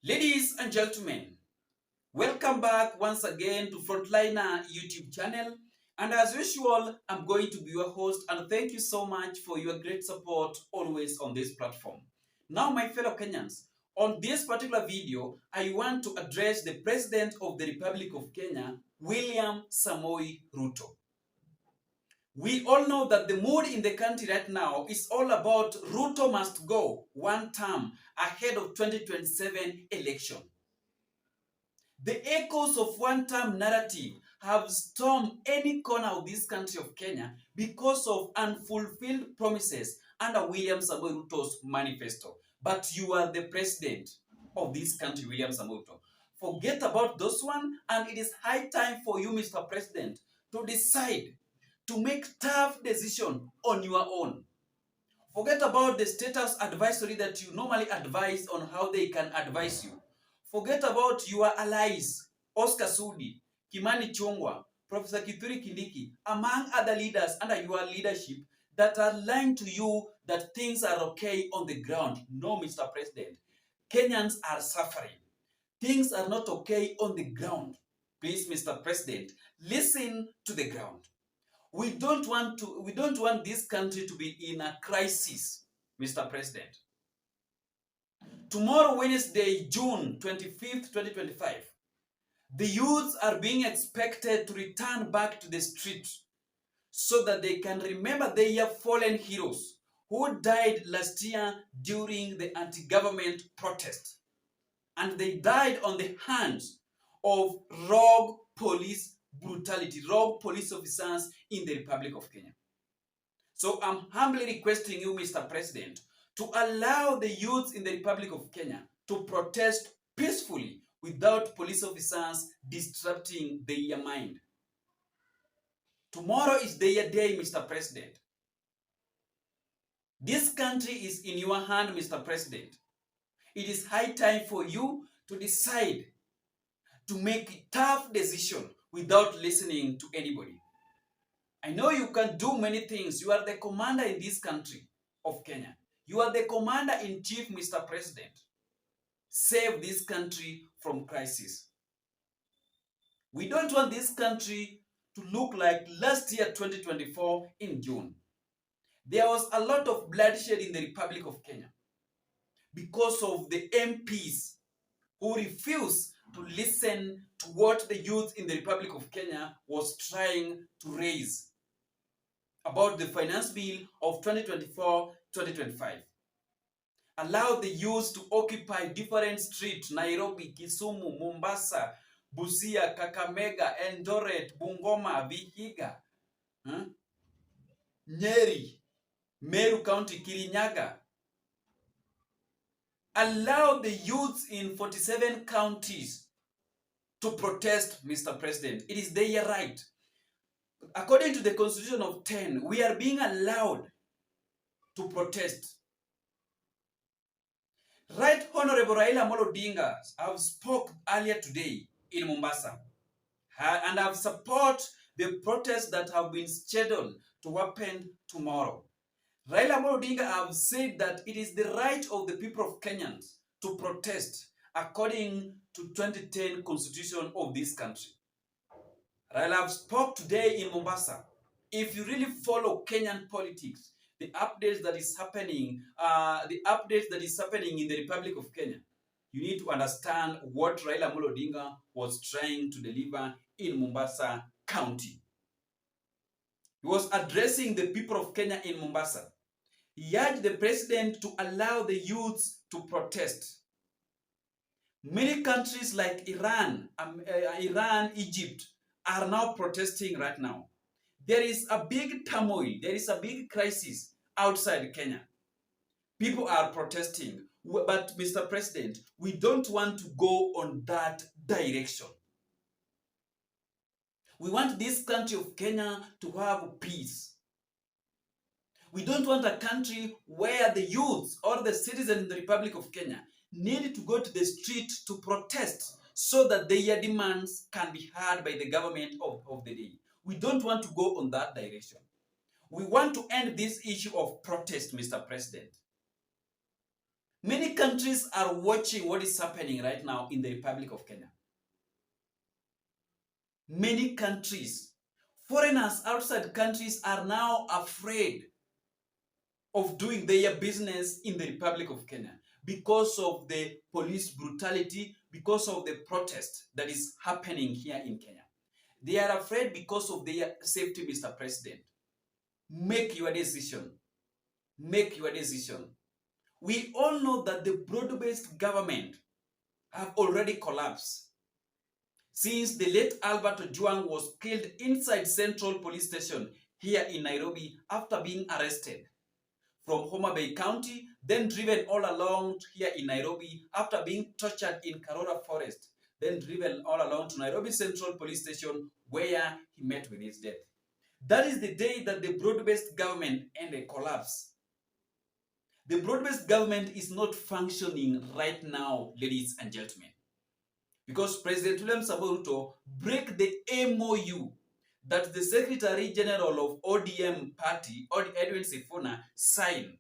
Ladies and gentlemen, welcome back once again to Frontliner YouTube channel. And as usual, I'm going to be your host, and thank you so much for your great support always on this platform. Now, my fellow Kenyans, on this particular video, I want to address the President of the Republic of Kenya, William Samoei Ruto. We all know that the mood in the country right now is all about Ruto must go one term ahead of 2027 election. The echoes of one-term narrative have stormed any corner of this country of Kenya because of unfulfilled promises under William Samoei Ruto's manifesto. But you are the president of this country, William Samoei Ruto. Forget about those one, and it is high time for you, Mr. President, to decide to make tough decisions on your own. Forget about the status advisory that you normally advise on how they can advise you. Forget about your allies, Oscar Sudi, Kimani Chungwa, Professor Kithure Kindiki, among other leaders under your leadership that are lying to you that things are okay on the ground. No, Mr. President. Kenyans are suffering. Things are not okay on the ground. Please, Mr. President, listen to the ground. We don't want this country to be in a crisis, Mr. President. Tomorrow, Wednesday, June 25th, 2025, the youths are being expected to return back to the street so that they can remember their fallen heroes who died last year during the anti-government protest. And they died on the hands of rogue police brutality, rogue police officers in the Republic of Kenya. So I'm humbly requesting you, Mr. President, to allow the youths in the Republic of Kenya to protest peacefully without police officers disrupting their mind. Tomorrow is their day, Mr. President. This country is in your hand, Mr. President. It is high time for you to decide to make a tough decision without listening to anybody. I know you can do many things. You are the commander in this country of Kenya. You are the commander-in-chief, Mr. President. Save this country from crisis. We don't want this country to look like last year, 2024, in June. There was a lot of bloodshed in the Republic of Kenya because of the MPs who refused to listen to what the youth in the Republic of Kenya was trying to raise about the finance bill of 2024-2025. Allow the youth to occupy different streets: Nairobi, Kisumu, Mombasa, Busia, Kakamega, Eldoret, Bungoma, Vihiga, Nyeri, Meru County, Kirinyaga. Allow the youths in 47 counties to protest, Mr. President. It is their right. According to the Constitution of 10, we are being allowed to protest. Right Honorable Raila Amolo Odinga have spoke earlier today in Mombasa, and have support the protests that have been scheduled to happen tomorrow. Raila Amolo Odinga have said that it is the right of the people of Kenyans to protest according to 2010 Constitution of this country. Raila have spoke today in Mombasa. If you really follow Kenyan politics, the updates that is happening in the Republic of Kenya, you need to understand what Raila Amolo Odinga was trying to deliver in Mombasa County. He was addressing the people of Kenya in Mombasa. He urged the president to allow the youths to protest. Many countries like Iran, Egypt are now protesting right now. There is a big turmoil, there is a big crisis outside Kenya. People are protesting, but Mr. President, we don't want to go on that direction. We want this country of Kenya to have peace. We don't want a country where the youths or the citizens in the Republic of Kenya need to go to the street to protest so that their demands can be heard by the government of the day. We don't want to go on that direction. We want to end this issue of protest, Mr. President. Many countries are watching what is happening right now in the Republic of Kenya. Many countries, foreigners outside countries are now afraid of doing their business in the Republic of Kenya because of the police brutality, because of the protest that is happening here in Kenya. They are afraid because of their safety, Mr. President. Make your decision. Make your decision. We all know that the broad-based government have already collapsed since the late Albert Ojwang was killed inside Central Police Station here in Nairobi after being arrested from Homa Bay County, then driven all along here in Nairobi after being tortured in Karora Forest, then driven all along to Nairobi Central Police Station where he met with his death. That is the day that the broad-based government ended collapse. The broad-based government is not functioning right now, ladies and gentlemen, because President William Samoei Ruto break the MOU that the Secretary General of ODM party, Edwin Sifuna, signed.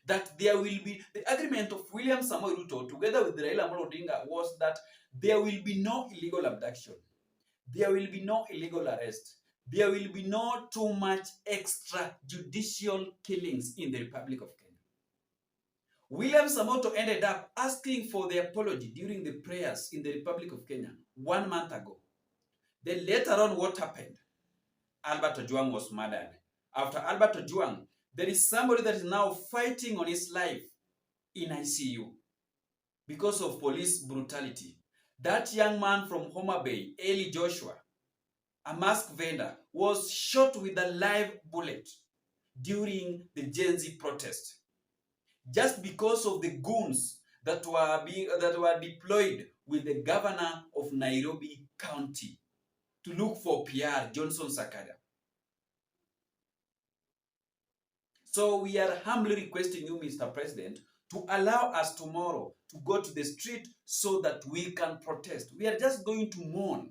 That there will be, the agreement of William Samoei Ruto together with Raila Amolo Odinga was that there will be no illegal abduction. There will be no illegal arrest. There will be no too much extrajudicial killings in the Republic of Kenya. William Samoto ended up asking for the apology during the prayers in the Republic of Kenya 1 month ago. Then later on, what happened? Albert Ojwang was murdered. After Albert Ojwang, there is somebody that is now fighting on his life in ICU because of police brutality. That young man from Homa Bay, Eli Joshua, a mask vendor, was shot with a live bullet during the Gen Z protest, just because of the goons that were deployed with the governor of Nairobi County to look for PR, Johnson Sakaja. So we are humbly requesting you, Mr. President, to allow us tomorrow to go to the street so that we can protest. We are just going to mourn.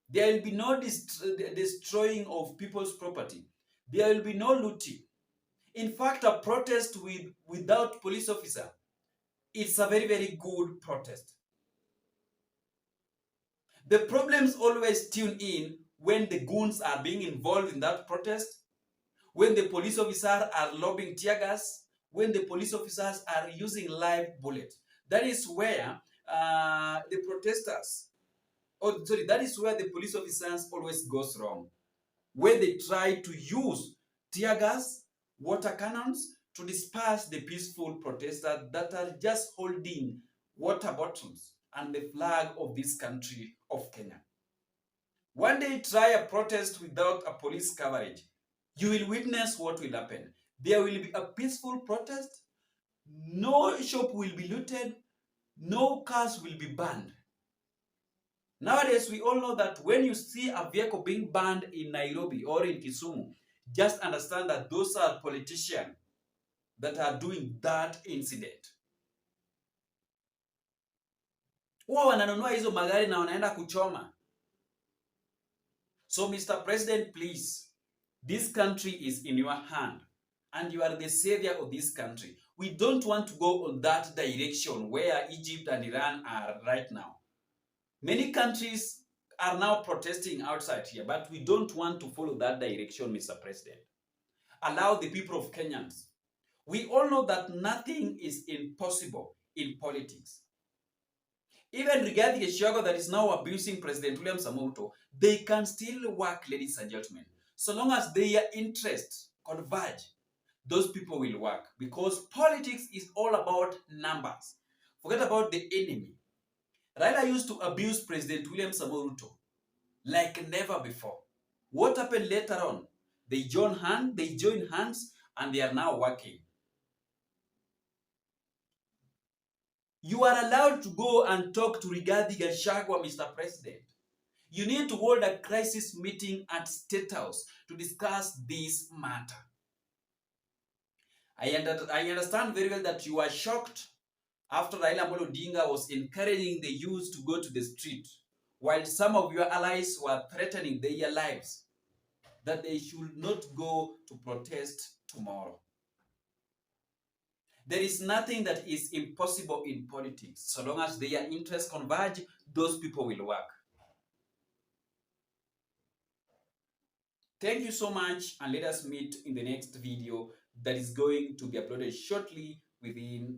There will be no destroying of people's property. There will be no looting. In fact, a protest without police officer, it's a very, very good protest. The problems always tune in when the goons are being involved in that protest, when the police officers are lobbing tear gas, when the police officers are using live bullets. That is where the protesters, that is where the police officers always goes wrong. Where they try to use tear gas, water cannons to disperse the peaceful protesters that are just holding water bottles and the flag of this country of Kenya. One day try a protest without a police coverage. You will witness what will happen. There will be a peaceful protest. No shop will be looted. No cars will be burned. Nowadays, we all know that when you see a vehicle being banned in Nairobi or in Kisumu, just understand that those are politicians that are doing that incident. Huwa wananunua hizo magari na wanaenda kuchoma. So Mr. President, please, this country is in your hand and you are the savior of this country. We don't want to go on that direction where Egypt and Iran are right now. Many countries are now protesting outside here, but we don't want to follow that direction, Mr. President. Allow the people of Kenyans. We all know that nothing is impossible in politics. Even regarding Gachagua that is now abusing President William Samoei Ruto, they can still work, ladies and gentlemen. So long as their interests converge, those people will work. Because politics is all about numbers. Forget about the enemy. Raila used to abuse President William Samoei Ruto like never before. What happened later on? They joined hands, and they are now working. You are allowed to go and talk to Rigathi Gachagua, Mr. President. You need to hold a crisis meeting at State House to discuss this matter. I understand very well that you are shocked after Raila Amolo Odinga was encouraging the youth to go to the street, while some of your allies were threatening their lives, that they should not go to protest tomorrow. There is nothing that is impossible in politics. So long as their interests converge, those people will work. Thank you so much, and let us meet in the next video that is going to be uploaded shortly within